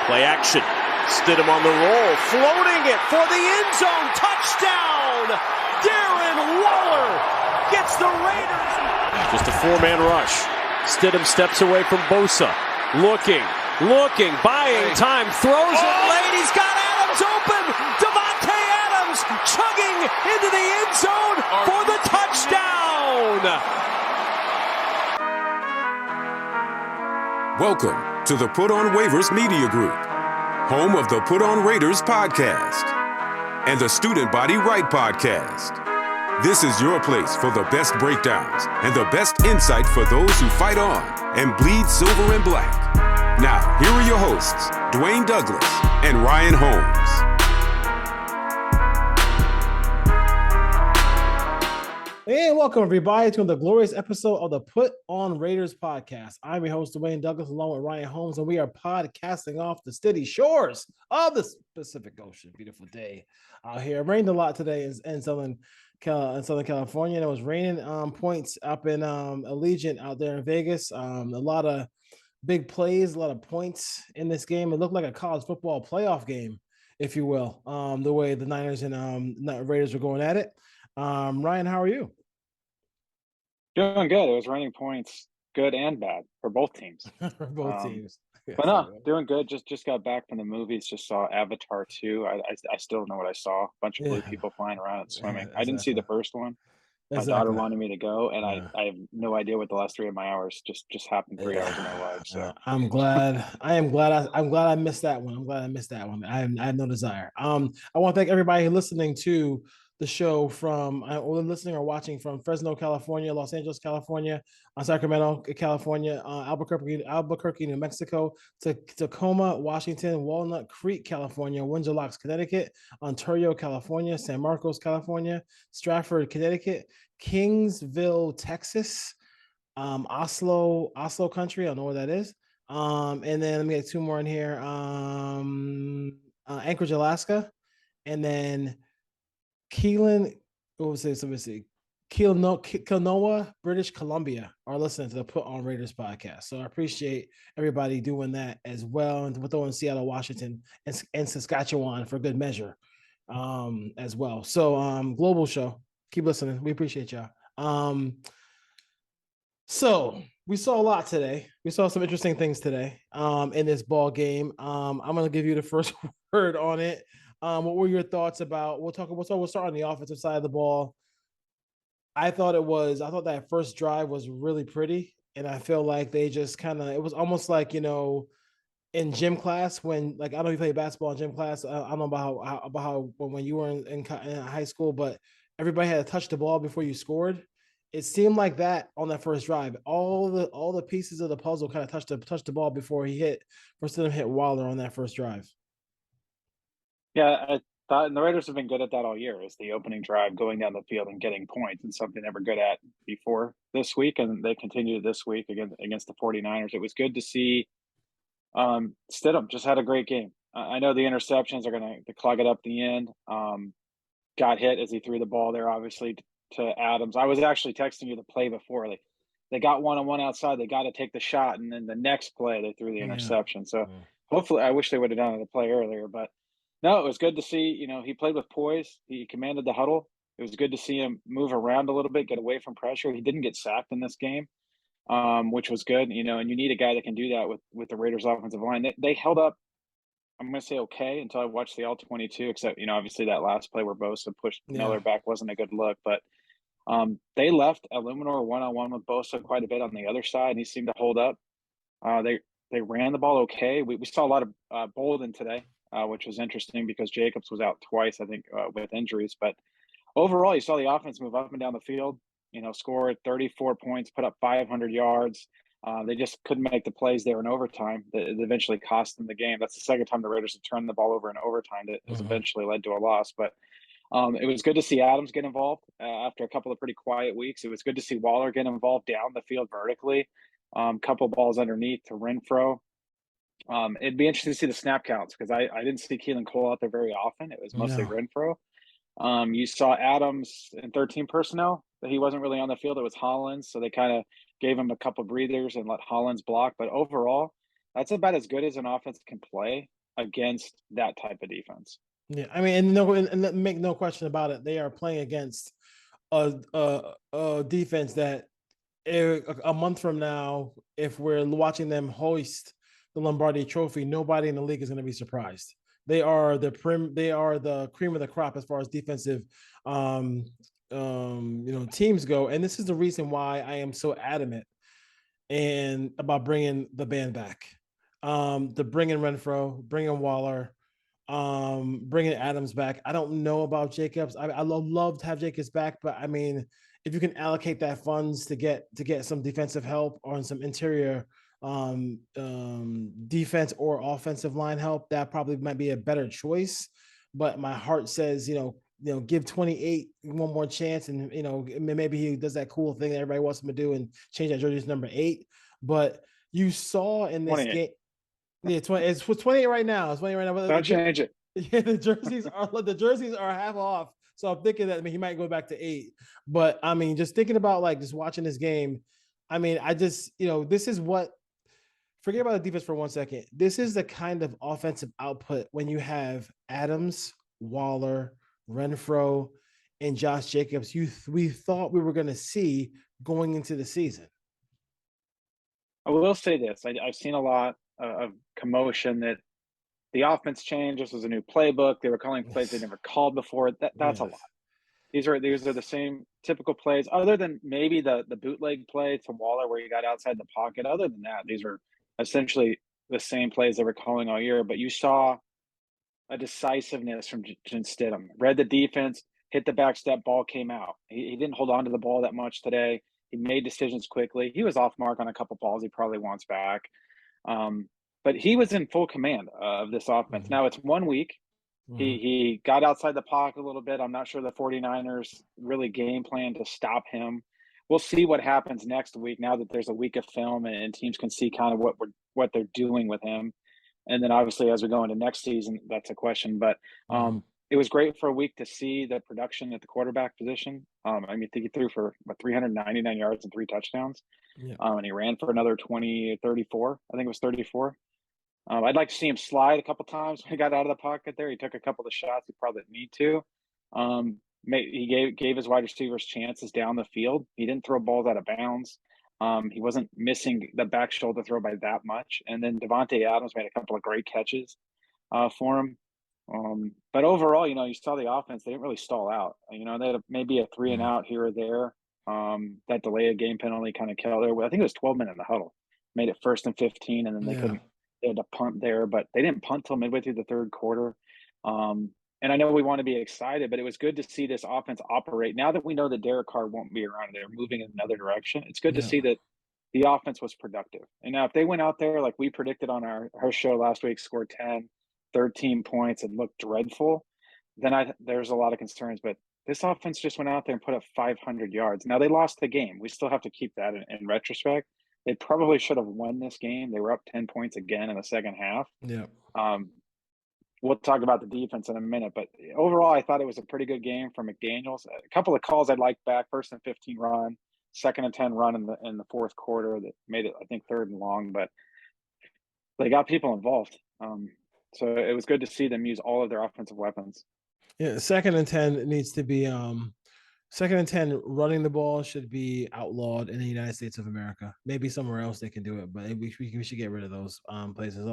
Play action. Stidham on the roll, floating it for the end zone. Touchdown! Darren Waller gets the Raiders. Just a four-man rush. Stidham steps away from Bosa. Looking, buying time, throws it late. He's got Adams open. Devontae Adams chugging into the end zone for the touchdown. Welcome to the Put on Waivers Media Group, home of the Put on Raiders podcast and the Student Body Right podcast. This is your place for the best breakdowns and the best insight for those who fight on and bleed silver and black. Now, here are your hosts, Dwayne Douglas and Ryan Holmes. And welcome, everybody, to the glorious episode of the Put on Raiders podcast. I'm your host, Dwayne Douglas, along with Ryan Holmes, and we are podcasting off the steady shores of the Pacific Ocean. Beautiful day out here. It rained a lot today in Southern California, and it was raining points up in Allegiant out there in Vegas. A lot of big plays, a lot of points in this game. It looked like a college football playoff game, if you will, the way the Niners and Raiders were going at it. Ryan, how are you? Doing good. It was raining points, good and bad for both teams. For both teams. Yes, but no, doing good. Just got back from the movies. Just saw Avatar 2. I still don't know what I saw. A bunch of blue people flying around and swimming. Exactly. I didn't see the first one. My daughter wanted me to go, and I have no idea what the last 3 of my hours just happened 3 hours in my life. So I'm glad I missed that one. I have no desire. I want to thank everybody listening to the show from listening or watching from Fresno, California, Los Angeles, California, Sacramento, California, Albuquerque, New Mexico, to Tacoma, Washington, Walnut Creek, California, Windsor Locks, Connecticut, Ontario, California, San Marcos, California, Stratford, Connecticut, Kingsville, Texas, Oslo country. I don't know where that is. And then let me get 2 more in here. Anchorage, Alaska, and then Keelan, Kilnoa, British Columbia are listening to the Put on Raiders podcast. So I appreciate everybody doing that as well. And we're throwing Seattle, Washington, and Saskatchewan for good measure as well. So global show. Keep listening. We appreciate y'all. So we saw a lot today. We saw some interesting things today in this ball game. I'm going to give you the first word on it. What were your thoughts about? We'll start on the offensive side of the ball. I thought that first drive was really pretty, and I feel like they just it was almost like, in gym class when, like, I don't know if you play basketball in gym class. I don't know about how when you were in high school, but everybody had to touch the ball before you scored. It seemed like that on that first drive. All the pieces of the puzzle kind of touched the ball before Stidham hit Waller on that first drive. Yeah, I thought, and the Raiders have been good at that all year, is the opening drive, going down the field and getting points, and something they were good at before this week, and they continued this week against the 49ers. It was good to see Stidham just had a great game. I know the interceptions are going to clog it up the end. Got hit as he threw the ball there, obviously, to Adams. I was actually texting you the play before. Like, they got one-on-one outside. They got to take the shot, and then the next play they threw the interception. So hopefully, I wish they would have done the play earlier, but no, it was good to see, he played with poise. He commanded the huddle. It was good to see him move around a little bit, get away from pressure. He didn't get sacked in this game, which was good, and you need a guy that can do that with the Raiders offensive line. They held up, I'm going to say okay, until I watched the all-22, except, obviously that last play where Bosa pushed Miller back wasn't a good look, but they left Illuminor one-on-one with Bosa quite a bit on the other side, and he seemed to hold up. They ran the ball okay. We saw a lot of Bolden today. Which was interesting because Jacobs was out twice, I think, with injuries. But overall, you saw the offense move up and down the field, scored 34 points, put up 500 yards. They just couldn't make the plays there in overtime. It eventually cost them the game. That's the second time the Raiders have turned the ball over in overtime that has eventually led to a loss. But it was good to see Adams get involved after a couple of pretty quiet weeks. It was good to see Waller get involved down the field vertically. Couple balls underneath to Renfro. It'd be interesting to see the snap counts because I didn't see Keelan Cole out there very often. It was mostly Renfro. You saw Adams in 13 personnel, but he wasn't really on the field. It was Hollins, so they kind of gave him a couple breathers and let Hollins block. But overall, That's about as good as an offense can play against that type of defense. Yeah, I mean, and make no question about it. They are playing against a defense that a month from now, if we're watching them hoist the Lombardi Trophy, nobody in the league is going to be surprised. They are the cream of the crop as far as defensive, teams go. And this is the reason why I am so adamant and about bringing the band back. To bring in Renfro, bring in Waller, bringing Adams back. I don't know about Jacobs. I love to have Jacobs back, but I mean, if you can allocate that funds to get some defensive help or some interior defense or offensive line help, that probably might be a better choice. But my heart says, give 28 one more chance, and maybe he does that cool thing that everybody wants him to do and change that jersey to number 8. But you saw in this game, yeah, 20. It's 28 right now. It's 20 right now. Don't change it. Yeah, the jerseys are half off. So I'm thinking that he might go back to 8. But I mean, just thinking about just watching this game, I mean, I just this is what. Forget about the defense for 1 second. This is the kind of offensive output when you have Adams, Waller, Renfro, and Josh Jacobs. We thought we were going to see going into the season. I will say this: I've seen a lot of commotion that the offense changed. This was a new playbook. They were calling plays they never called before. That's a lot. These are the same typical plays, other than maybe the bootleg play to Waller where he got outside the pocket. Other than that, these are essentially the same plays they were calling all year. But you saw a decisiveness from Stidham. Read the defense, hit the back step, ball came out. He didn't hold on to the ball that much today. He made decisions quickly. He was off mark on a couple balls he probably wants back. But he was in full command of this offense. Now it's 1 week. He got outside the pocket a little bit. I'm not sure the 49ers really game plan to stop him. We'll see what happens next week now that there's a week of film and teams can see kind of what they're doing with him. And then obviously as we go into next season, that's a question. But it was great for a week to see the production at the quarterback position. I mean, I think he threw for 399 yards and 3 touchdowns. Yeah. And he ran for another 34. I think it was 34. I'd like to see him slide a couple times when he got out of the pocket there. He took a couple of shots he probably didn't need to. He gave his wide receivers chances down the field. He didn't throw balls out of bounds. He wasn't missing the back shoulder throw by that much. And then Devontae Adams made a couple of great catches for him. But overall, you saw the offense. They didn't really stall out. They had maybe a 3 and out here or there. That delay of game penalty kind of killed there. I think it was 12 minutes in the huddle. Made it 1st and 15, and then they couldn't. They had to punt there, but they didn't punt till midway through the 3rd quarter. And I know we want to be excited, but it was good to see this offense operate. Now that we know that Derek Carr won't be around, they're moving in another direction. It's good to see that the offense was productive. And now if they went out there like we predicted on our show last week, scored 10, 13 points and looked dreadful, then there's a lot of concerns. But this offense just went out there and put up 500 yards. Now they lost the game. We still have to keep that in retrospect. They probably should have won this game. They were up 10 points again in the second half. Yeah. We'll talk about the defense in a minute, but overall, I thought it was a pretty good game for McDaniels. A couple of calls I'd like back: 1st and 15 run, 2nd and 10 run in the 4th quarter that made it, I think, 3rd and long. But they got people involved, so it was good to see them use all of their offensive weapons. Yeah, 2nd and 10 needs to be 2nd and 10 running the ball should be outlawed in the United States of America. Maybe somewhere else they can do it, but we should get rid of those places.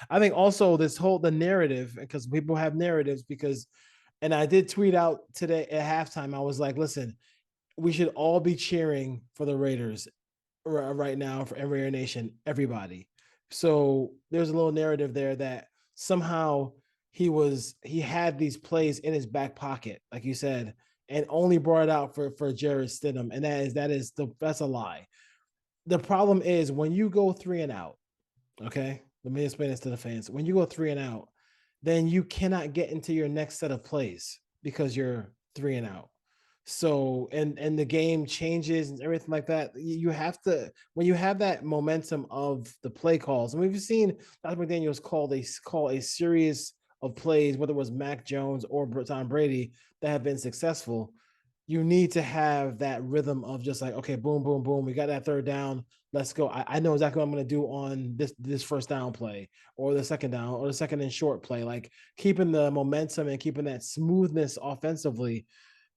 I think also the narrative, because people have narratives and I did tweet out today at halftime. I was like, listen, we should all be cheering for the Raiders right now, for Raider Nation, everybody. So there's a little narrative there that somehow he had these plays in his back pocket, like you said, and only brought it out for Jarrett Stidham. And that's a lie. The problem is when you go 3 and out, okay? Let me explain this to the fans. When you go 3 and out, then you cannot get into your next set of plays because you're 3 and out. So, and the game changes and everything like that. You have to, when you have that momentum of the play calls, and we've seen Dr. McDaniels call a series of plays, whether it was Mac Jones or Tom Brady, that have been successful. You need to have that rhythm of just like, okay, boom, boom, boom. We got that 3rd down. let's go. I know exactly what I'm going to do on this first down play or the second down or the second and short play. Like keeping the momentum and keeping that smoothness offensively,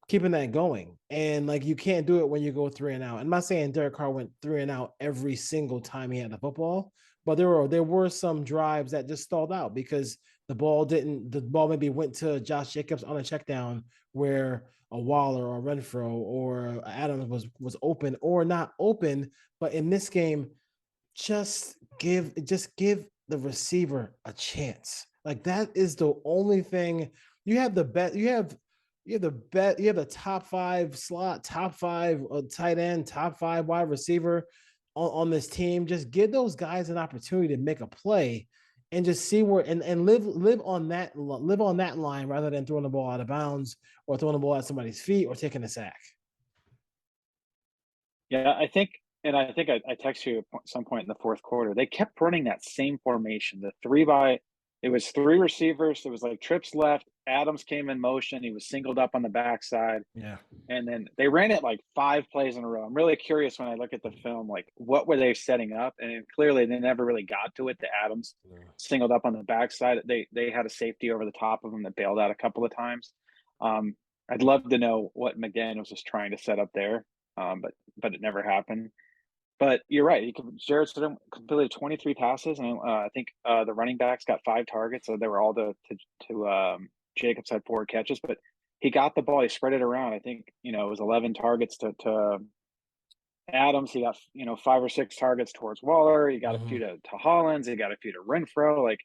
keeping that going. And like you can't do it when you go 3 and out. I'm not saying Derek Carr went 3 and out every single time he had the football, but there were some drives that just stalled out because the ball maybe went to Josh Jacobs on a check down where a Waller or a Renfro or Adams was open or not open. But in this game, just give the receiver a chance. Like that is the only thing. You have the bet. You have the top 5 slot, top 5 tight end, top 5 wide receiver on this team. Just give those guys an opportunity to make a play and just see where and live on that line rather than throwing the ball out of bounds or throwing the ball at somebody's feet or taking a sack. Yeah, I think I texted you at some point in the fourth quarter. They kept running that same formation, it was 3 receivers. It was like trips left. Adams came in motion. He was singled up on the backside. Yeah. And then they ran it like 5 plays in a row. I'm really curious when I look at the film, like what were they setting up? And clearly they never really got to it. The Adams singled up on the backside. They had a safety over the top of him that bailed out a couple of times. I'd love to know what McDaniels was trying to set up there, but it never happened. But you're right. Jarrett Stidham completed 23 passes, and I think the running backs got 5 targets, so they were all to Jacobs had 4 catches, but he got the ball. He spread it around. I think it was 11 targets to Adams. He got 5 or 6 targets towards Waller. He got a few to Hollins. He got a few to Renfro. Like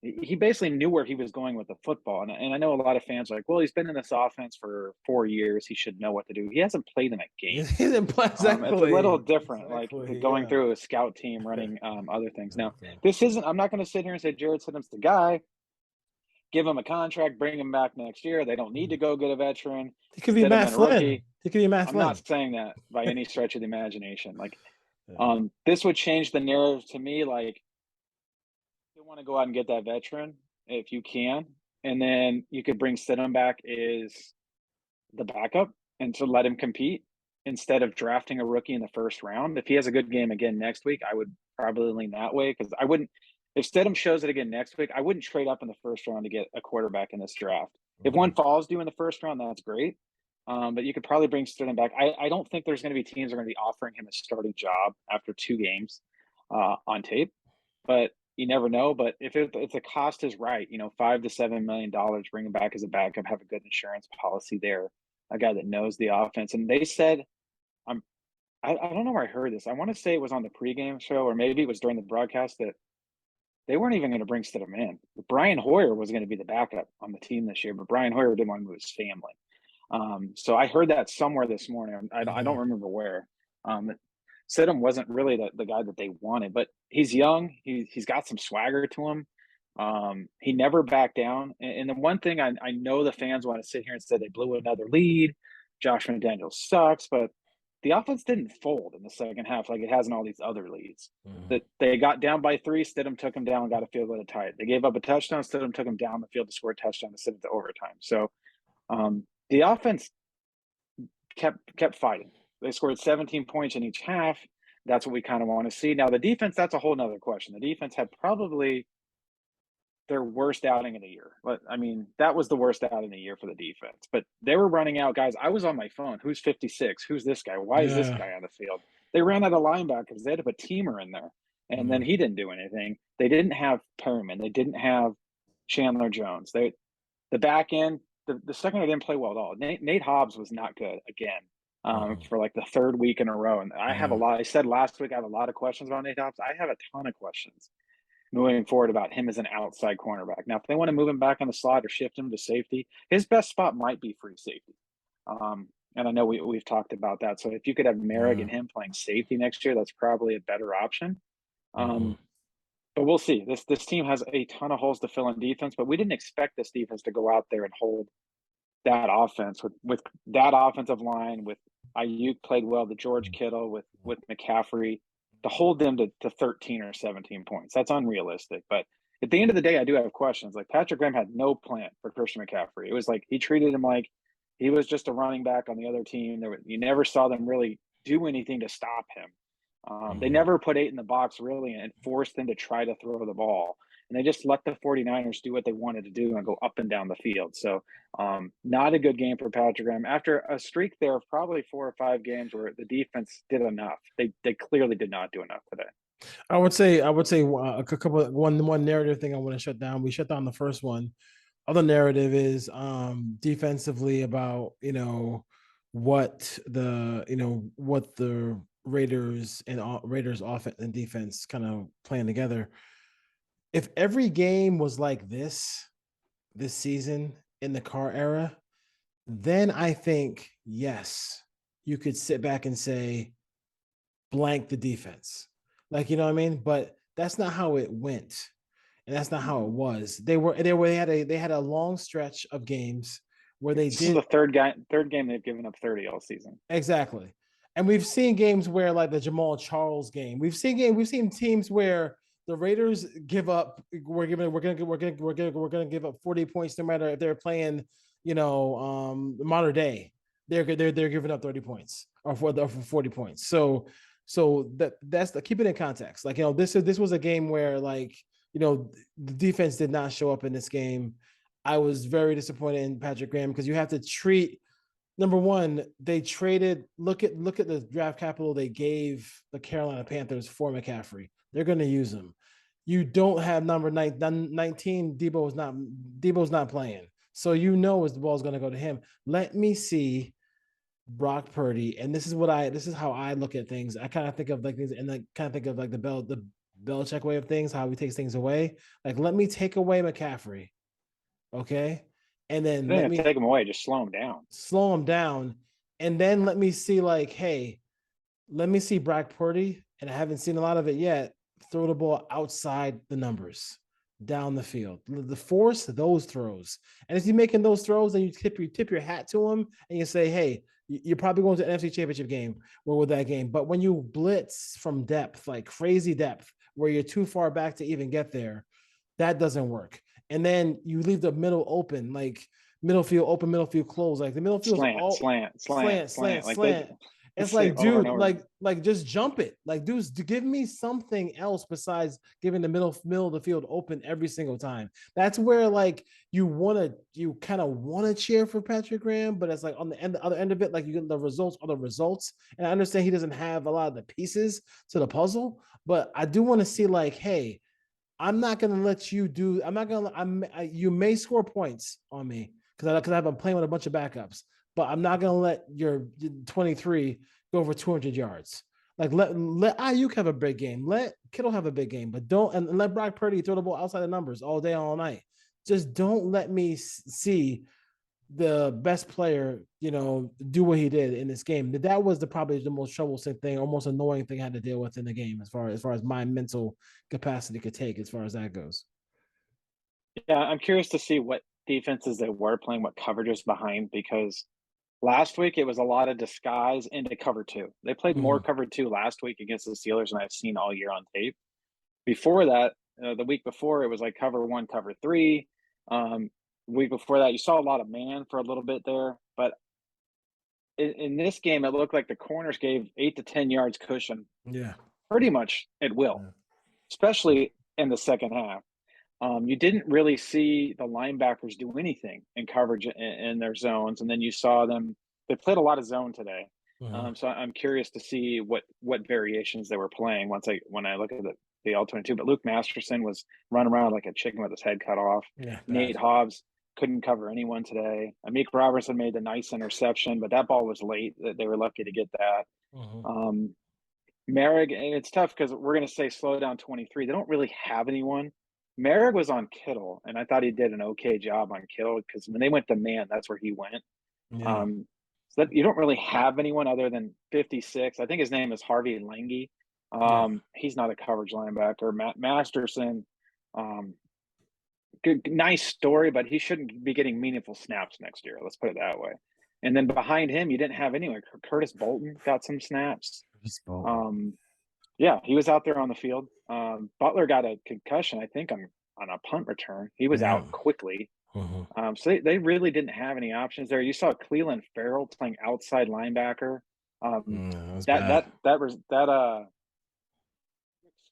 he basically knew where he was going with the football. And I know a lot of fans are like, well, he's been in this offense for 4 years. He should know what to do. He hasn't played in a game. He didn't play exactly. It's a little different, like going through a scout team, running other things. Now, I'm not going to sit here and say Jarrett Stidham's the guy. Give him a contract, bring him back next year. They don't need to go get a veteran. He could be Matt Flynn. He could be Matt Flynn. I'm not saying that by any stretch of the imagination. Like, this would change the narrative to me. Like, you want to go out and get that veteran if you can, and then you could bring Stidham back as the backup and to let him compete instead of drafting a rookie in the first round. If he has a good game again next week, I would probably lean that way because I wouldn't. If Stidham shows it again next week, I wouldn't trade up in the first round to get a quarterback in this draft. If one falls due in the first round, that's great. But you could probably bring Stidham back. I don't think there's going to be teams that are going to be offering him a starting job after 2 games on tape. But you never know. But if the cost is right, $5 to $7 million, bring him back as a backup, have a good insurance policy there, a guy that knows the offense. And they said, I don't know where I heard this. I want to say it was on the pregame show, or maybe it was during the broadcast, that they weren't even going to bring Stidham in. Brian Hoyer was going to be the backup on the team this year, but Brian Hoyer didn't want to move his family. So I heard that somewhere this morning. I don't remember where. Stidham wasn't really the guy that they wanted, but he's young. He's got some swagger to him. He never backed down. And the one thing I know the fans want to sit here and say they blew another lead. Josh McDaniels sucks, but the offense didn't fold in the second half like it has in all these other leads. That they got down by 3, Stidham took them down and got a field goal to tie it. They gave up a touchdown, Stidham took them down the field to score a touchdown to send it to overtime. So the offense kept fighting. They scored 17 points in each half. That's what we kind of want to see. Now the defense, that's a whole nother question. The defense had probably their worst outing of the year. But I mean, that was the worst outing of the year for the defense. But they were running out guys. I was on my phone. Who's 56? Who's this guy? Why is this guy on the field? They ran out of linebackers. They had to put Teamer in there. And then he didn't do anything. They didn't have Perriman. They didn't have Chandler Jones. The back end, the second, I didn't play well at all. Nate Hobbs was not good again for like the 3rd week in a row. And I have a lot. I said last week I have a lot of questions about Nate Hobbs. I have a ton of questions moving forward about him as an outside cornerback. Now, if they want to move him back on the slot or shift him to safety, his best spot might be free safety. And I know we've talked about that. So if you could have Merrick and him playing safety next year, that's probably a better option. But we'll see. This team has a ton of holes to fill in defense, but we didn't expect this defense to go out there and hold that offense with that offensive line, with Ayuk played well, the George Kittle with McCaffrey, to hold them to 13 or 17 points. That's unrealistic. But at the end of the day, I do have questions. Like, Patrick Graham had no plan for Christian McCaffrey. It was like he treated him like he was just a running back on the other team. You never saw them really do anything to stop him. They never put 8 in the box really and forced them to try to throw the ball. And they just let the 49ers do what they wanted to do and go up and down the field. So not a good game for Patrick Graham. After a streak there of probably 4 or 5 games where the defense did enough, they clearly did not do enough today. I would say a couple one narrative thing I want to shut down. We shut down the first one. Other narrative is defensively about what the Raiders and Raiders offense and defense kind of playing together. If every game was like this season in the Carr era, then I think yes, you could sit back and say blank the defense. Like, you know what I mean? But that's not how it went. And that's not how it was. They had a long stretch of games where this is the third game they've given up 30 all season. Exactly. And we've seen games where, like the Jamal Charles game, we've seen teams where the Raiders give up. We're gonna give up 40 points no matter if they're playing, modern day. They're giving up 30 points or for 40 points. So that's the keep it in context. Like, this was a game where, like, the defense did not show up in this game. I was very disappointed in Patrick Graham because you have to treat. Number one, they traded. Look at the draft capital they gave the Carolina Panthers for McCaffrey. They're going to use him. You don't have number 19. Debo's not playing, so as the ball's going to go to him. Let me see Brock Purdy, and this is how I look at things. I kind of think of like things, and I kind of think of like the Belichick way of things, how he takes things away. Like, let me take away McCaffrey, okay. And then let me take him away, just slow him down. And then let me see, like, hey, let me see Brock Purdy, and I haven't seen a lot of it yet, throw the ball outside the numbers, down the field. The force those throws. And if you're making those throws, then you tip your hat to him and you say, hey, you're probably going to an NFC Championship game with that game. But when you blitz from depth, like crazy depth, where you're too far back to even get there, that doesn't work. And then you leave the middle open, like middle field open, middle field closed. Like the middle field slant. It's like, dude, like just jump it. Like, dude, give me something else besides giving the middle of the field open every single time. That's where, like, you kind of want to cheer for Patrick Graham, but it's like on the other end of it, like, you get the results are the results. And I understand he doesn't have a lot of the pieces to the puzzle, but I do want to see, like, hey, I'm not going to let you do. You may score points on me because I've been playing with a bunch of backups, but I'm not going to let your 23 go over 200 yards. Like, let Ayuk have a big game. Let Kittle have a big game, but and let Brock Purdy throw the ball outside the numbers all day, all night. Just don't let me see the best player, do what he did in this game. That was probably the most troublesome thing, almost annoying thing I had to deal with in the game, as far as my mental capacity could take, as far as that goes. Yeah, I'm curious to see what defenses they were playing, what coverages behind, because last week it was a lot of disguise into cover 2. They played more cover 2 last week against the Steelers than I've seen all year on tape. Before that, the week before, it was like cover 1, cover 3. Week before that, you saw a lot of man for a little bit there, but in this game, it looked like the corners gave 8 to 10 yards cushion. Yeah, pretty much at will, especially in the second half. You didn't really see the linebackers do anything in coverage in their zones, and then you saw them. They played a lot of zone today, so I'm curious to see what variations they were playing when I look at the L22. But Luke Masterson was running around like a chicken with his head cut off. Yeah, Nate Hobbs couldn't cover anyone today. Amik Robertson made the nice interception, but that ball was late. They were lucky to get that. Merrick, and it's tough because we're going to say slow down 23. They don't really have anyone. Merrick was on Kittle, and I thought he did an okay job on Kittle because when they went to man, that's where he went. Yeah. So that you don't really have anyone other than 56. I think his name is Harvey Lange. He's not a coverage linebacker. Matt Masterson, good, nice story, but he shouldn't be getting meaningful snaps next year. Let's put it that way. And then behind him, you didn't have anyone. Curtis Bolton got some snaps. Yeah, he was out there on the field. Butler got a concussion, I think, on a punt return. He was out quickly. So they really didn't have any options there. You saw Cleveland Farrell playing outside linebacker.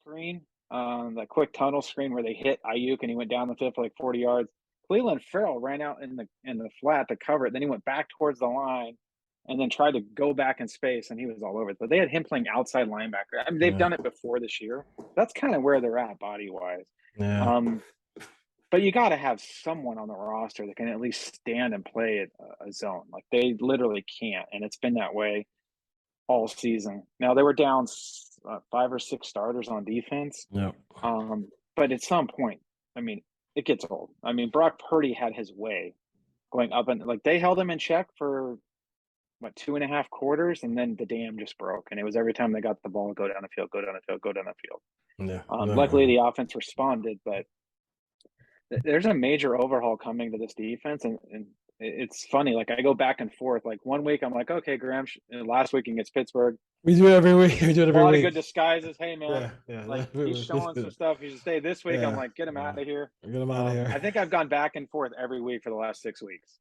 screen, that quick tunnel screen where they hit Ayuk and he went down the field for like 40 yards. Cleveland Farrell ran out in the flat to cover it. Then he went back towards the line and then tried to go back in space, and he was all over it. But they had him playing outside linebacker. I mean, they've done it before this year. That's kind of where they're at body-wise. Yeah. But you got to have someone on the roster that can at least stand and play a zone. Like, they literally can't, and it's been that way all season. Now, they were down 5 or 6 starters on defense. Yeah. But at some point, I mean, it gets old. I mean, Brock Purdy had his way going up, and like they held him in check for 2.5 quarters, and then the dam just broke. And it was every time they got the ball, go down the field, go down the field, go down the field. Yeah. Luckily, the offense responded, but there's a major overhaul coming to this defense, and it's funny. Like, I go back and forth. Like, one week I'm like, okay, Graham. Last week against Pittsburgh, we do it every week. We do it every a lot week. of good disguises. Hey, man, like he's showing some stuff. He should stay this week. I'm like, get him out of here. Get him out of here. I think I've gone back and forth every week for the last 6 weeks.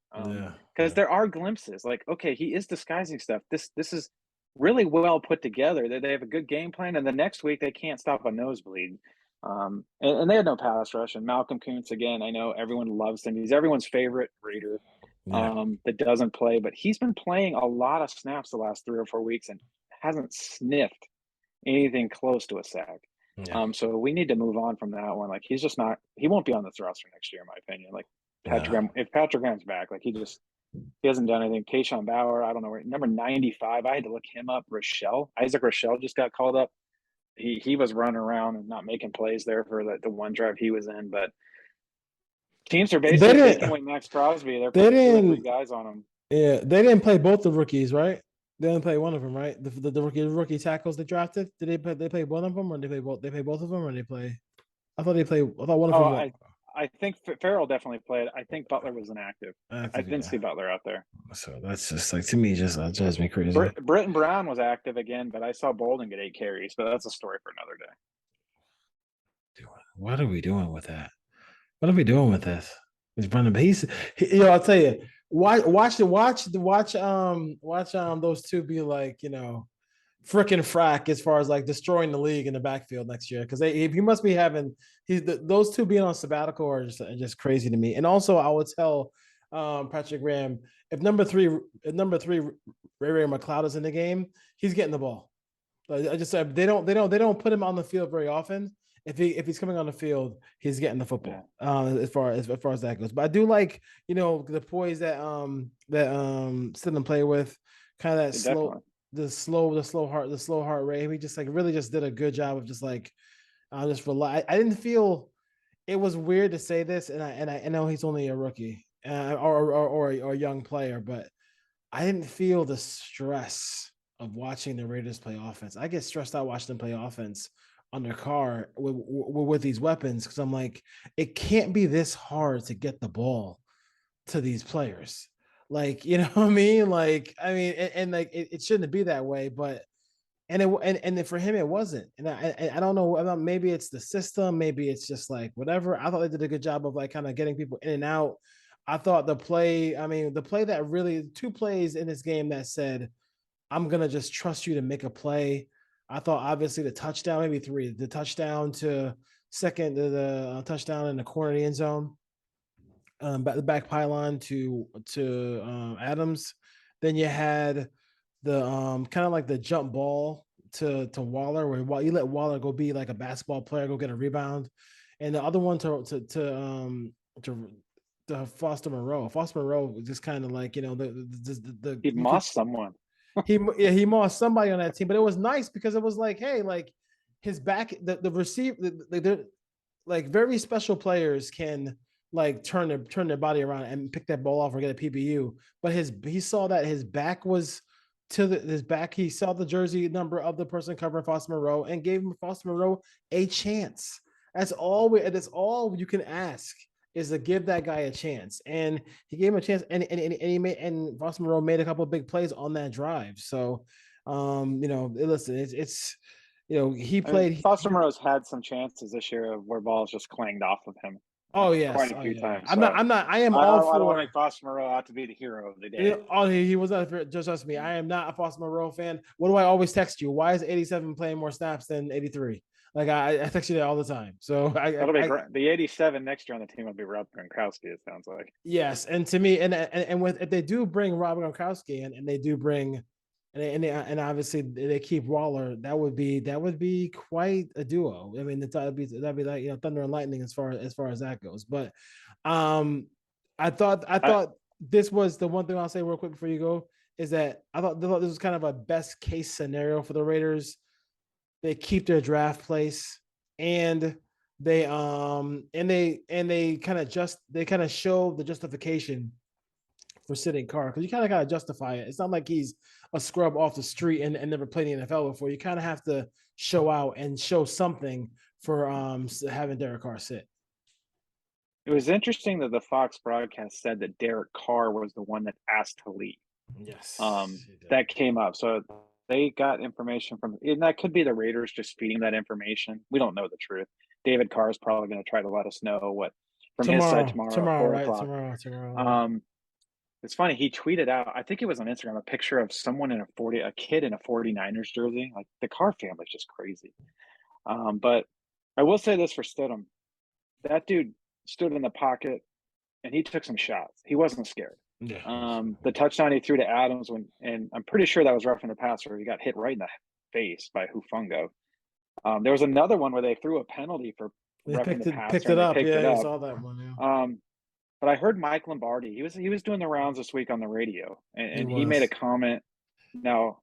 Because there are glimpses. Like, okay, he is disguising stuff. This is really well put together. They have a good game plan, and the next week they can't stop a nosebleed. And they had no pass rush. And Malcolm Kuntz, again, I know everyone loves him. He's everyone's favorite Raider that doesn't play, but he's been playing a lot of snaps the last 3 or 4 weeks and hasn't sniffed anything close to a sack. So we need to move on from that one. Like, he's just not. He won't be on this roster next year, in my opinion. Like, if Patrick Graham's back, like he hasn't done anything. Keyshawn Bauer, I don't know where. Number 95, I had to look him up. Isaac Rochelle just got called up. He was running around and not making plays there for the one drive he was in. But teams are basically taking away Max Crosby. They're putting 2 or 3 guys on him. Yeah, they didn't play both the rookies, right? They didn't play one of them, right? The rookie tackles they drafted. Did they play one of them, or did they play both of them, or did they play? I thought one of them. I think Farrell definitely played. I think Butler was inactive. I didn't see Butler out there. So that's just like, to me, just drives me crazy. Britton Brown was active again, but I saw Bolden get 8 carries. But that's a story for another day. What are we doing with that? What are we doing with this? He's running. I'll tell you. Watch those two be like, frickin' frack as far as like destroying the league in the backfield next year, because he must be having those two being on sabbatical are just crazy to me. And also, I would tell Patrick Graham, if number three Ray McLeod is in the game, he's getting the ball. I just said they don't put him on the field very often. If he's coming on the field, he's getting the football. As far as that goes. But I do like the poise that Stidham play with, kind of that slow. The slow heart rate. He just really did a good job of just like just rely. I didn't feel it was weird to say this, and I know he's only a rookie or a young player, but I didn't feel the stress of watching the Raiders play offense. I get stressed out watching them play offense under Carr with these weapons, because I'm like, it can't be this hard to get the ball to these players. Like, what I mean? Like, and like it shouldn't be that way, but and for him it wasn't. And I don't know, maybe it's the system, maybe it's just like whatever. I thought they did a good job of like kind of getting people in and out. I thought the play that really 2 plays in this game that said, I'm gonna just trust you to make a play. I thought obviously the touchdown, maybe 3, the touchdown to second, the touchdown in the corner of the end zone. The back pylon to Adams. Then you had the kind of like the jump ball to Waller, where you let Waller go be like a basketball player, go get a rebound, and the other one to Foster Moreau. Foster Moreau was just kind of like he mossed someone. he mossed somebody on that team, but it was nice because it was like, hey, like his back, the receiver, like very special players can like turn their body around and pick that ball off or get a PBU. But he saw that his back was to his back. He saw the jersey number of the person covering Foster Moreau and gave Foster Moreau a chance. That's all you can ask, is to give that guy a chance. And he gave him a chance, and Foster Moreau made a couple of big plays on that drive. So listen, he played. Foster Moreau's had some chances this year where balls just clanged off of him. Oh yes, quite a few times. I don't want to make Foster Moreau out to be the hero of the day. He was not. Just trust me, I am not a Foster Moreau fan. What do I always text you? Why is 87 playing more snaps than 83? Like I text you that all the time. So That'll be great. The 87 next year on the team will be Rob Gronkowski, it sounds like. yes, and to me, and with if they do bring Rob Gronkowski and they do bring and obviously they keep Waller, that would be quite a duo. I mean, that'd be like, you know, thunder and lightning as far as that goes. But I thought this was the one thing I'll say real quick before you go is that I thought this was kind of a best case scenario for the Raiders. They keep their draft place and they kind of show the justification for sitting Carr, because you kind of got to justify it. It's not like he's a scrub off the street and never played in the NFL before. You kind of have to show out and show something for having Derek Carr sit. It was interesting that the Fox broadcast said that Derek Carr was the one that asked to leave. Yes. That came up. So they got information from, and that could be the Raiders just feeding that information. We don't know the truth. David Carr is probably going to try to let us know what from his side tomorrow, right? Tomorrow. It's funny. He tweeted out, I think it was on Instagram, a picture of someone a kid in a 49ers jersey. Like, the Carr family's just crazy. But I will say this for Stidham. That dude stood in the pocket and he took some shots. He wasn't scared. Yeah. The touchdown he threw to Adams and I'm pretty sure that was roughing the passer. He got hit right in the face by Hufungo. There was another one where they threw a penalty for roughing the passer. Picked it up. Yeah, I saw that one. Yeah. But I heard Mike Lombardi. He was doing the rounds this week on the radio, and he made a comment. Now,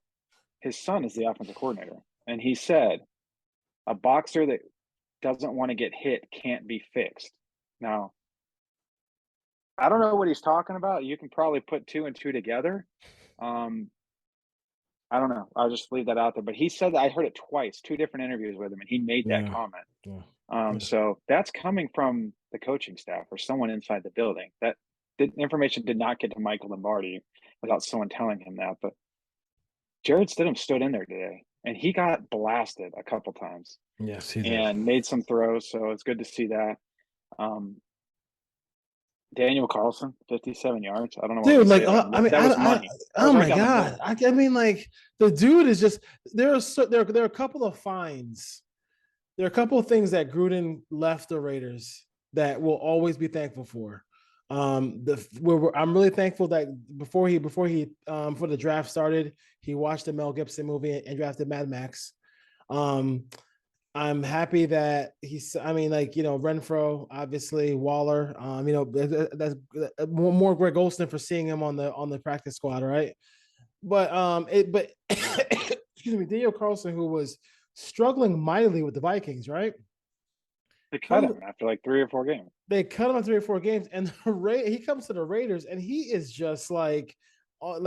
his son is the offensive coordinator, and he said, "A boxer that doesn't want to get hit can't be fixed." Now, I don't know what he's talking about. You can probably put two and two together. I don't know. I'll just leave that out there. But he said that, I heard it twice, two different interviews with him, and he made that comment. Yeah. So that's coming from the coaching staff or someone inside the building. That the information did not get to Michael Lombardi without someone telling him that. But Jared Stidham stood in there today, and he got blasted a couple times. Yes, he did. And made some throws, so it's good to see that. Daniel Carlson, 57 yards. I don't know. Dude, like, I mean, that was money. Oh my God. I mean, like, the dude is just, there are a couple of fines. There are a couple of things that Gruden left the Raiders that we'll always be thankful for. I'm really thankful that before the draft started, he watched the Mel Gibson movie and drafted Mad Max. I'm happy that Renfro, obviously Waller, that's more Greg Olsen for seeing him on the practice squad, right? But excuse me, Daniel Carlson, who was struggling mightily with the Vikings, right? They cut him after like 3 or 4 games. They cut him in 3 or 4 games, and he comes to the Raiders, and he is just like, what's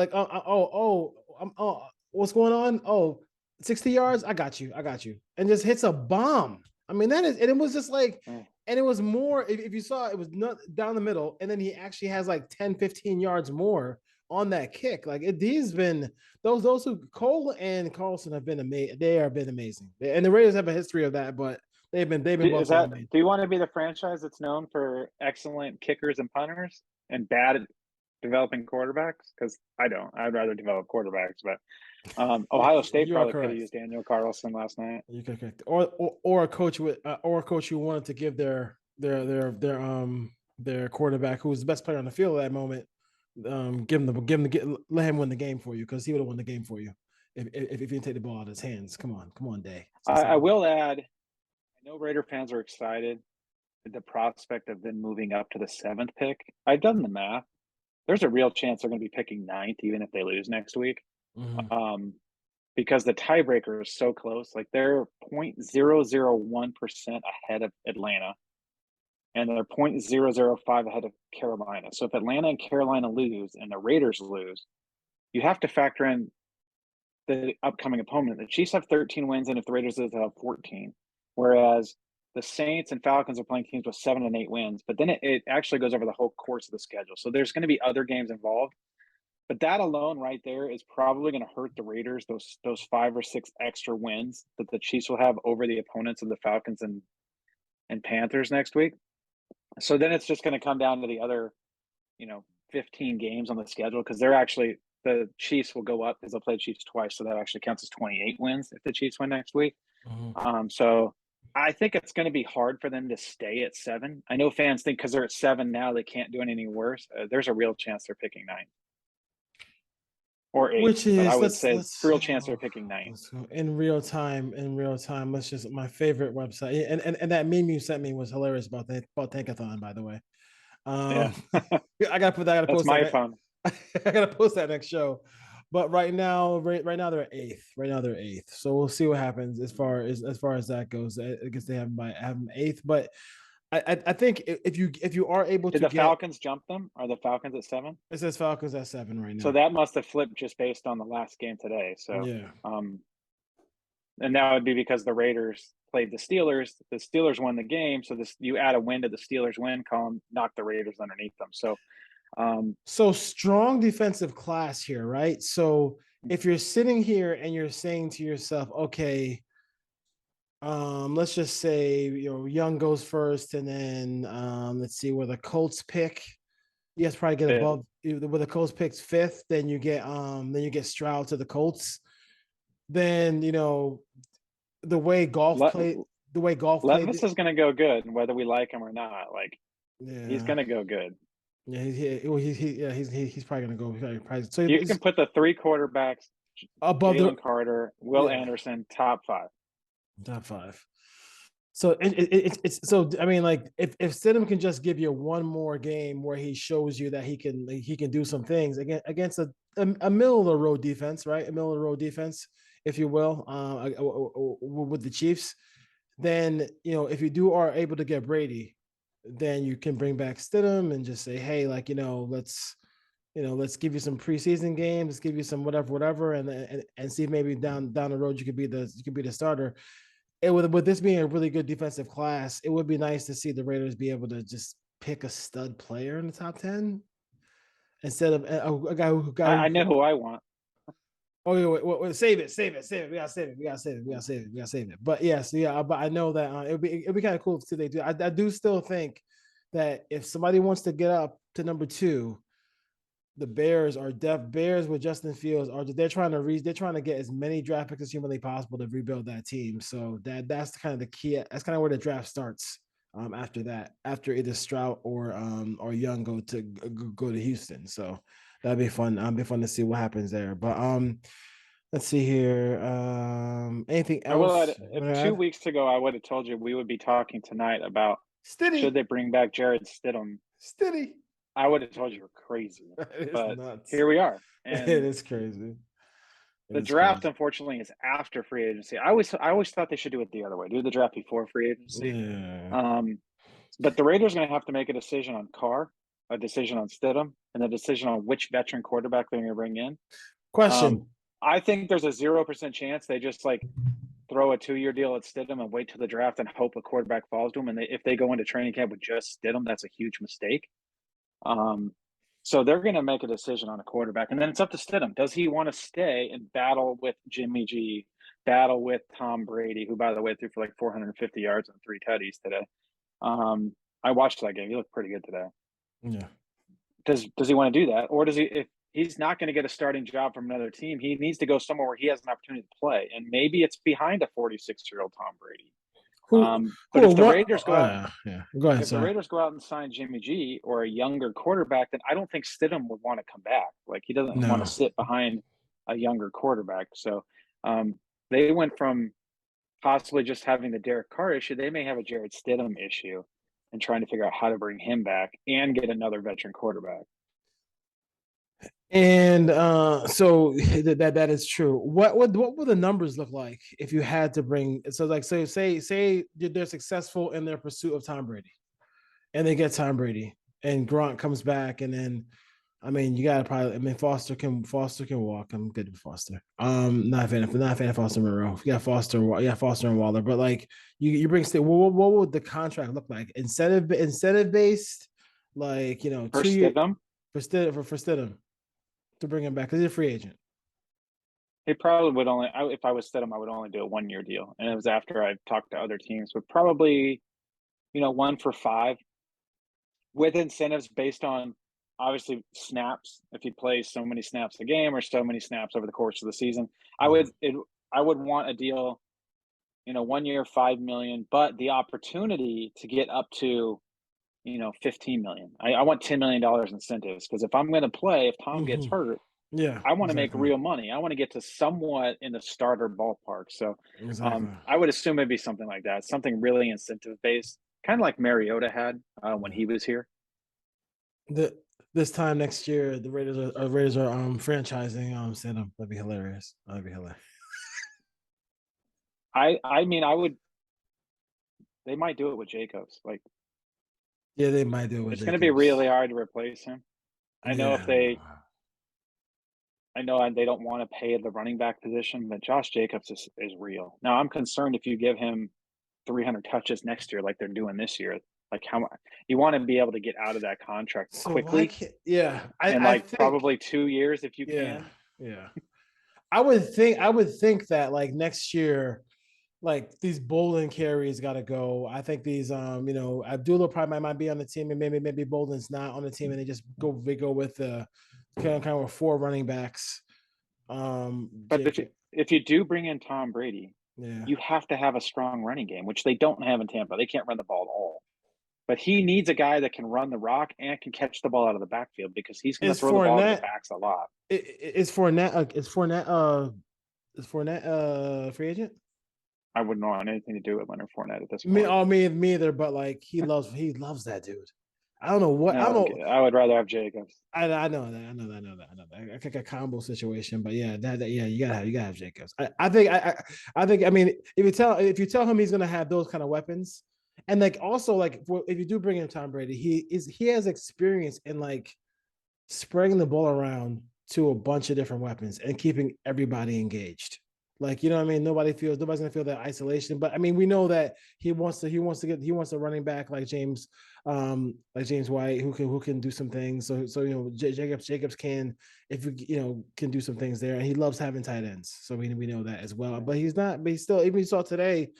going on? Oh, 60 yards, I got you, and just hits a bomb. I mean, and it was just like, and it was more, if you saw, it was not down the middle, and then he actually has like 10, 15 yards more on that kick. Like, he's been, those who, Cole and Carlson have been amazing. They have been amazing, and the Raiders have a history of that, but they've been. Do you want to be the franchise that's known for excellent kickers and punters and bad at developing quarterbacks? Because I don't. I'd rather develop quarterbacks, but Ohio State probably could have used Daniel Carlson last night. You could correct, or a coach who wanted to give their quarterback, who was the best player on the field at that moment, let him win the game for you, because he would have won the game for you if you didn't take the ball out of his hands. Come on, Day. I will add, I know Raider fans are excited at the prospect of them moving up to the 7th pick. I've done the math. There's a real chance they're going to be picking 9th, even if they lose next week. Mm-hmm. Because the tiebreaker is so close. Like, they're 0.001% ahead of Atlanta, and they're 0.005 ahead of Carolina. So if Atlanta and Carolina lose and the Raiders lose, you have to factor in the upcoming opponent. The Chiefs have 13 wins, and if the Raiders lose, they'll have 14. Whereas the Saints and Falcons are playing teams with 7 and 8 wins. But then it actually goes over the whole course of the schedule. So there's going to be other games involved. But that alone right there is probably going to hurt the Raiders, those 5 or 6 extra wins that the Chiefs will have over the opponents of the Falcons and Panthers next week. So then it's just going to come down to the other, 15 games on the schedule, because the Chiefs will go up because they'll play the Chiefs twice. So that actually counts as 28 wins if the Chiefs win next week. Mm-hmm. So I think it's going to be hard for them to stay at 7. I know fans think because they're at 7 now they can't do any worse. There's a real chance they're picking 9 or 8, Which but I is would say let's real chance they're picking 9. let's go in real time. In real time, let's just my favorite website, and that meme you sent me was hilarious about Tankathon, by the way. Yeah, I gotta put that. I gotta that's post my that. phone. I gotta post that next show. But right now they're 8th. Right now they're 8th. So we'll see what happens as far as that goes. I guess they have them 8th, but I think if you are able Did to the get, Falcons jump them? Are the Falcons at 7? it says Falcons at 7 right So now. that must have flipped just based on the last game today. So, Yeah. and that would be because the Raiders played the Steelers. The Steelers won the game, so this you add a win to the Steelers win column, knock the Raiders underneath them. So, So strong defensive class here, right? So if you're sitting here and you're saying to yourself, okay, let's just say Young goes first, and then let's see where the Colts pick. You guys probably get above where the Colts picks 5th, then you get Stroud to the Colts. Then the way golf played. The way golf played. Levis is going to go good, whether we like him or not. Like, Yeah, he's going to go good. Yeah, he's probably gonna go. So You can put the 3 quarterbacks above Jalen Carter, Will Yeah. Anderson, top 5. Top 5. So it's so I mean, like if Stidham can just give you one more game where he shows you that he can do some things against a middle of the road defense, right? A middle of the road defense, if you will, with the Chiefs. Then if you are able to get Brady, then you can bring back Stidham and just say, hey, like let's give you some preseason games, let's give you some whatever, and see if maybe down the road you could be the starter. With this being a really good defensive class, it would be nice to see the Raiders be able to just pick a stud player in the top 10 instead of a guy who. I know who I want. Oh, wait, save it. We gotta save it. But yes, yeah, but I know that it'd be kind of cool if they do. I do still think that if somebody wants to get up to number 2, the Bears with Justin Fields they're trying to get as many draft picks as humanly possible to rebuild that team. So that's kind of the key. That's kind of where the draft starts. After that, after either Stroud or Young go to Houston. So that'd be fun. Be fun to see what happens there. But let's see here. Anything else? If 2 weeks ago I would have told you we would be talking tonight about Stiddy. Should they bring back Jared Stidham? Stiddy. I would have told you you're crazy, but nuts. Here we are. And it is crazy. The draft, unfortunately, is after free agency. I always thought they should do it the other way. Do the draft before free agency. Yeah. But the Raiders are going to have to make a decision on Carr, a decision on Stidham, and a decision on which veteran quarterback they're going to bring in. Question. I think there's a 0% chance they just throw a 2-year deal at Stidham and wait till the draft and hope a quarterback falls to them. And if they go into training camp with just Stidham, that's a huge mistake. So they're going to make a decision on a quarterback, and then it's up to Stidham. Does he want to stay and battle with Jimmy G, battle with Tom Brady, who, by the way, threw for 450 yards and 3 tutties today? I watched that game. He looked pretty good today. Yeah. Does he want to do that, or does he? If he's not going to get a starting job from another team, he needs to go somewhere where he has an opportunity to play, and maybe it's behind a 46-year-old Tom Brady. But if the Raiders go out, go ahead. If the Raiders go out and sign Jimmy G or a younger quarterback, then I don't think Stidham would want to come back. He doesn't want to sit behind a younger quarterback. So they went from possibly just having the Derek Carr issue. They may have a Jared Stidham issue and trying to figure out how to bring him back and get another veteran quarterback. And so that is true. What would the numbers look like if you had to bring? So say they're successful in their pursuit of Tom Brady, and they get Tom Brady, and Gronk comes back, and then you gotta probably. Foster can walk. I'm good with Foster. Not a fan of Foster Monroe. You got Foster and Waller, but you bring what would the contract look like? Incentive based, 2 years for Stidham. To bring him back because he's a free agent. He probably would only. If I was Stidham, I would only do a 1-year deal, and it was after I talked to other teams. But probably, 1 for 5, with incentives based on obviously snaps. If he plays so many snaps a game or so many snaps over the course of the season, I would want a deal 1 year, $5 million, but the opportunity to get up to, $15 million. I want $10 million incentives because if I'm going to play, if Tom gets hurt, Yeah, I want to make exactly. real money. I want to get to somewhat in the starter ballpark. So Exactly. I would assume it'd be something like that, something really incentive based, kind of like Mariota had when he was here. This time next year, the Raiders are franchising Stidham. That'd be hilarious. That'd be hilarious. I mean, I would. They might do it with Jacobs. Like, Yeah, they might do it with it's Jacobs. going to be really hard to replace him. I know they don't want to pay the running back position, but Josh Jacobs is real. Now, I'm concerned if you give him 300 touches next year, like they're doing this year. Like, how you want to be able to get out of that contract quickly? I think, probably 2 years if you can. can. Yeah, I would think that like next year, like these Bolden carries got to go. I think these Abdullah probably might be on the team, and maybe Bolden's not on the team, and they go with the kind of 4 running backs. But if you do bring in Tom Brady, you have to have a strong running game, which they don't have in Tampa. They can't run the ball at all. But he needs a guy that can run the rock and can catch the ball out of the backfield because he's going to throw the ball to the backs a lot. Is Fournette free agent? I wouldn't want anything to do with Leonard Fournette at this point. Me either. But like he loves that dude. I don't know what. I don't know. I would rather have Jacobs. I know that. I think a combo situation, but yeah, you gotta have Jacobs. I think. I mean, if you tell him he's gonna have those kind of weapons, and like also like if you do bring in Tom Brady, he has experience in like spreading the ball around to a bunch of different weapons and keeping everybody engaged. Like, you know what I mean? Nobody's gonna feel that isolation. But I mean, we know that he wants a running back like James White who can do some things. So Jacobs can can do some things there, and he loves having tight ends. So we know that as well. But he's still, even you saw today.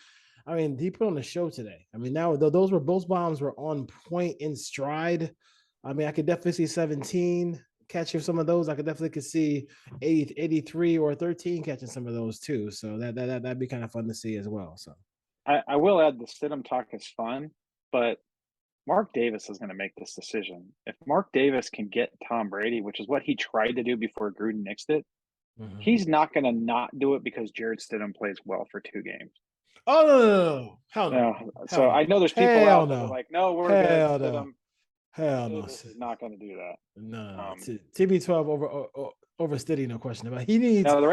I mean, he put on a show today. I mean, now both bombs were on point in stride. I mean, I could definitely see 17 catching some of those. I could see 83 or 13 catching some of those too. So that'd be kind of fun to see as well. So I will add, the Stidham talk is fun, but Mark Davis is going to make this decision. If Mark Davis can get Tom Brady, which is what he tried to do before Gruden nixed it, he's not going to not do it because Jared Stidham plays well for 2 games. Oh no. Hell no. So I know there's people out there like, no, we're good. Stidham. Hell no. Davis is not going to do that. No. TB12 over Stiddy, no question about it. He needs. Now the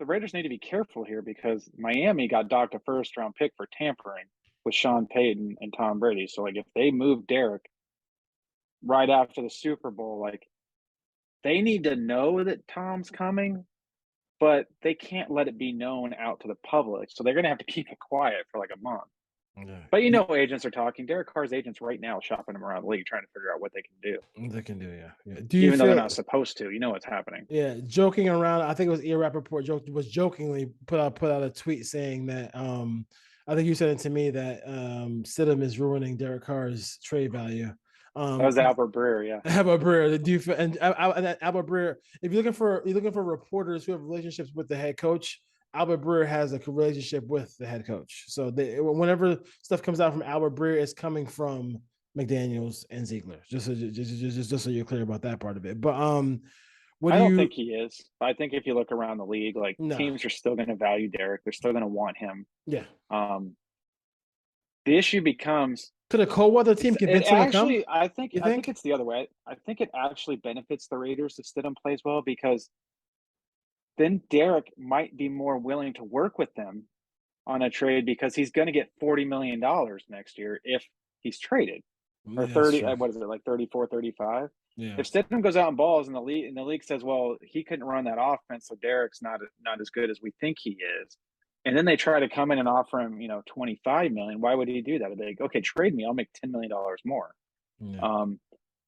Raiders need to be careful here because Miami got docked a 1st-round pick for tampering with Sean Payton and Tom Brady. So like if they move Derek right after the Super Bowl, like they need to know that Tom's coming, but they can't let it be known out to the public. So they're going to have to keep it quiet for like a month. Yeah. But agents are talking. Derek Carr's agents right now shopping him around the league, trying to figure out what they can do. They can do, yeah. Even though they're not supposed to, what's happening. Yeah, joking around. I think it was Ear Rappaport jokingly put out a tweet saying that I think you said it to me that Stidham is ruining Derek Carr's trade value. That was Albert Breer, yeah. Albert Breer, and Albert Breer. If you're looking for reporters who have relationships with the head coach, Albert Breer has a relationship with the head coach. So whenever stuff comes out from Albert Breer, it's coming from McDaniels and Ziegler. Just so you're clear about that part of it. But I don't think he is. I think if you look around the league, like teams are still going to value Derek. They're still going to want him. Yeah. The issue becomes, could a cold weather team convince him to come? I think it's the other way. I think it actually benefits the Raiders if Stidham plays well because then Derek might be more willing to work with them on a trade because he's going to get $40 million next year if he's traded. Or 30, what is it, like 34, 35? Yeah. If Stidham goes out and balls and the league says, well, he couldn't run that offense, so Derek's not as good as we think he is. And then they try to come in and offer him, $25 million. Why would he do that? They'd be like, okay, trade me. I'll make $10 million more. Yeah.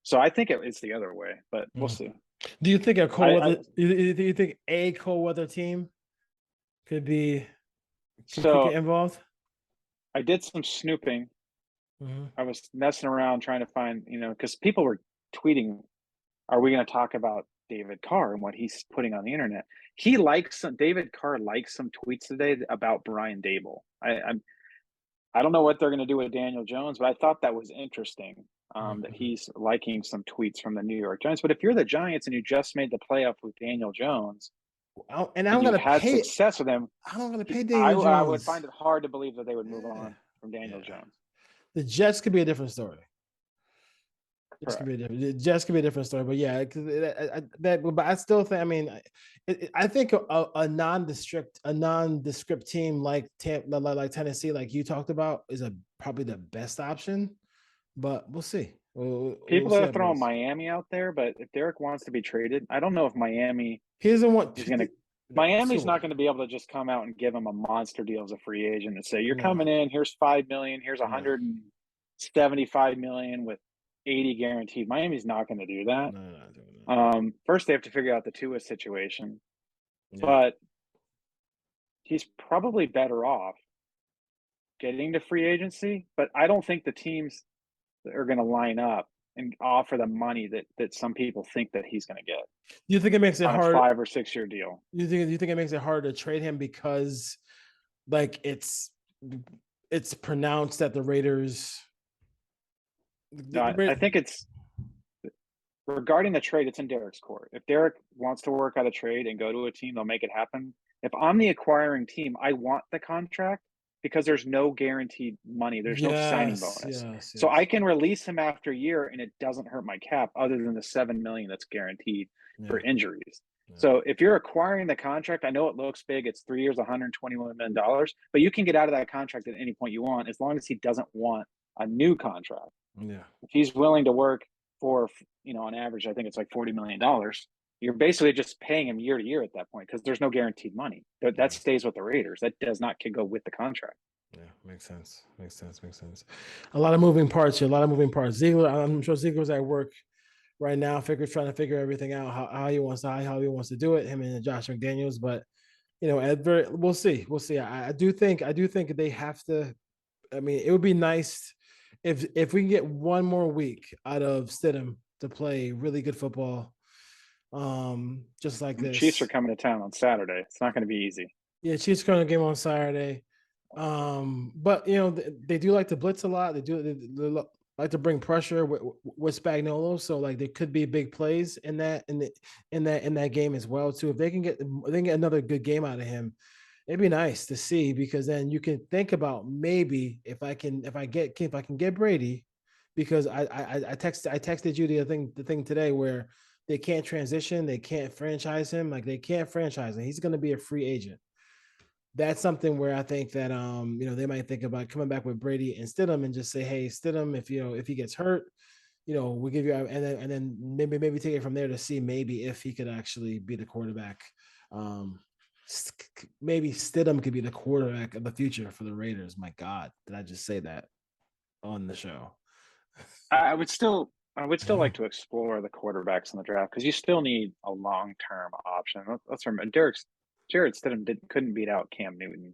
So I think it's the other way, but we'll see. Do you think do you think a cold weather team could get involved? I did some snooping. Mm-hmm. I was messing around trying to find, because people were tweeting, are we going to talk about David Carr and what he's putting on the internet. David Carr likes some tweets today about Brian Dable. I don't know what they're going to do with Daniel Jones, but I thought that was interesting that he's liking some tweets from the New York Giants. But if you're the Giants and you just made the playoff with Daniel Jones, and I'm going to had pay success with him, I'm going to pay Daniel Jones. I would find it hard to believe that they would move on from Daniel Jones. The Jets could be a different story. The Jets could be a different story, but yeah, but I still think. I mean, I think a nondescript team like Tennessee, like you talked about, is probably the best option. But we'll see. People are throwing Miami out there, but if Derek wants to be traded, I don't know if Miami. He doesn't want. He's going to. Miami's not going to be able to just come out and give him a monster deal as a free agent and say, "You're coming in. Here's $5 million. Here's $175 million with 80 guaranteed." Miami's not going to do that. No, not doing that. First, they have to figure out the Tua situation, but he's probably better off getting to free agency. But I don't think the teams are going to line up and offer the money that some people think that he's going to get. Do you think it makes it hard? A 5 or 6 year deal. Do you think it makes it hard to trade him because, like, it's pronounced that the Raiders? I think it's regarding the trade. It's in Derek's court. If Derek wants to work out a trade and go to a team, they'll make it happen. If I'm the acquiring team, I want the contract because there's no guaranteed money. There's no signing bonus. So I can release him after a year and it doesn't hurt my cap other than the $7 million that's guaranteed for injuries. Yeah. So if you're acquiring the contract, I know it looks big. It's 3 years, $121 million, but you can get out of that contract at any point you want, as long as he doesn't want a new contract. Yeah. If he's willing to work for, on average, I think it's like $40 million. You're basically just paying him year to year at that point because there's no guaranteed money. That stays with the Raiders. That does not go with the contract. Yeah, makes sense. A lot of moving parts here. Ziegler, I'm sure Ziegler's at work right now, trying to figure everything out, how he wants to do it. Him and Josh McDaniels, but we'll see. I do think they have to. I mean, it would be nice if we can get one more week out of Stidham to play really good football. Just like this. Chiefs are coming to town on Saturday. It's not going to be easy. Yeah, Chiefs are going to game on Saturday. But they do like to blitz a lot. They like to bring pressure with Spagnuolo. So like there could be big plays in that game as well too. If they can get another good game out of him, it'd be nice to see, because then you can think about maybe if I can get Brady, because I texted you the thing today where they can't transition, they can't franchise him, he's going to be a free agent. That's something where I think that they might think about coming back with Brady and Stidham and just say, hey, Stidham, if he gets hurt, we'll give you, and then maybe take it from there to see maybe if he could actually be the quarterback. Maybe Stidham could be the quarterback of the future for the Raiders. My God, did I just say that on the show? I would still like to explore the quarterbacks in the draft because you still need a long-term option. Let's remember, Jared Stidham couldn't beat out Cam Newton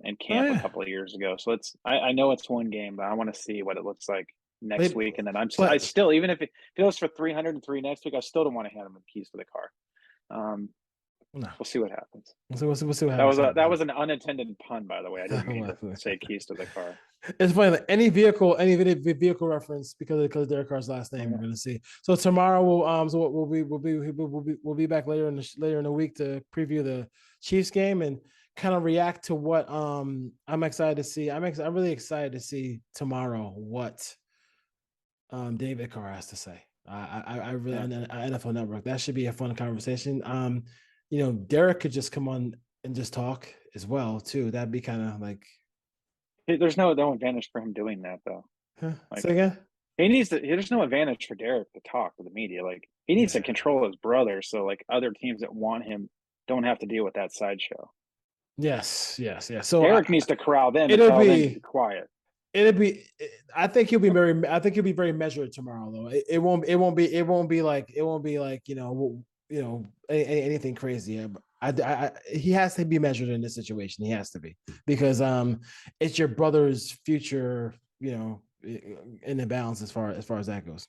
in camp a couple of years ago. So I know it's one game, but I want to see what it looks like next week. And then I still, even if it goes for 303 next week, I still don't want to hand him the keys to the car. No. We'll see what happens. We'll see what happens. That was an unintended pun, by the way. I didn't mean to say keys to the car. It's funny that any vehicle reference because of Derek Carr's last name, we're gonna see. So tomorrow we'll be back later in the week to preview the Chiefs game and kind of react to what I'm excited to see. I'm really excited to see tomorrow what David Carr has to say. I really on NFL Network. That should be a fun conversation. Derek could just come on and just talk as well too. That'd be kind of like. There's no advantage for him doing that though. Huh? Say again? There's no advantage for Derek to talk to the media. Like he needs to control his brother, so like other teams that want him don't have to deal with that sideshow. Yes. So Derek needs to corral them and tell them to be quiet. I think he'll be very measured tomorrow though. It won't be like anything crazy. He has to be measured in this situation. He has to be, because it's your brother's future, in the balance as far as that goes.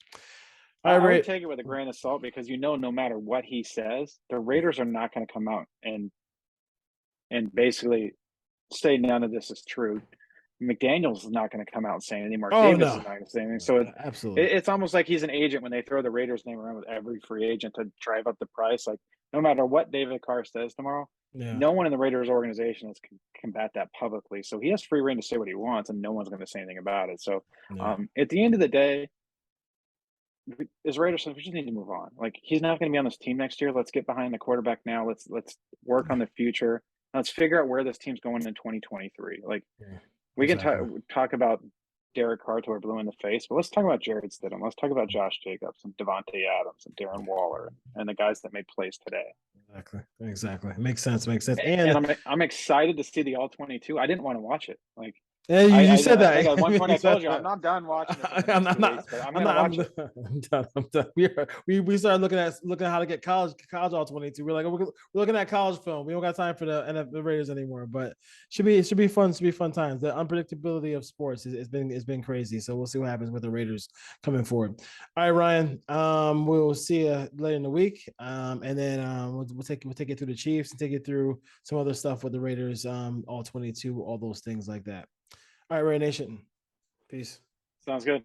All right, I would Ray. take it with a grain of salt because no matter what he says, the Raiders are not going to come out and basically say none of this is true. McDaniels is not going to come out and say anything. Mark Oh Davis is no, not going to say anything. So absolutely. it's almost like he's an agent when they throw the Raiders name around with every free agent to drive up the price. Like no matter what David Carr says tomorrow, no one in the Raiders organization is combat that publicly. So he has free reign to say what he wants, and no one's going to say anything about it. So at the end of the day, as Raiders fans, we just need to move on. Like he's not going to be on this team next year. Let's get behind the quarterback now. Let's work on the future. Let's figure out where this team's going in 2023. Like we can talk about Derek Carr till we're blue in the face, but let's talk about Jared Stidham. Let's talk about Josh Jacobs and Devontae Adams and Darren Waller and the guys that made plays today. Exactly. Makes sense. And I'm excited to see the all 22. I didn't want to watch it. Like yeah, you said that. I think at one point I told you I'm not done watching it. I'm not. I'm going to watch it. I'm done. We started looking at how to get college all 22. We're like, we're looking at college film. We don't got time for the Raiders anymore. But should be fun. Should be fun times. The unpredictability of sports has been crazy. So we'll see what happens with the Raiders coming forward. All right, Ryan. We'll see you later in the week. And then we'll take it through the Chiefs and take it through some other stuff with the Raiders. All 22, all those things like that. All right, Ray Nation. Peace. Sounds good.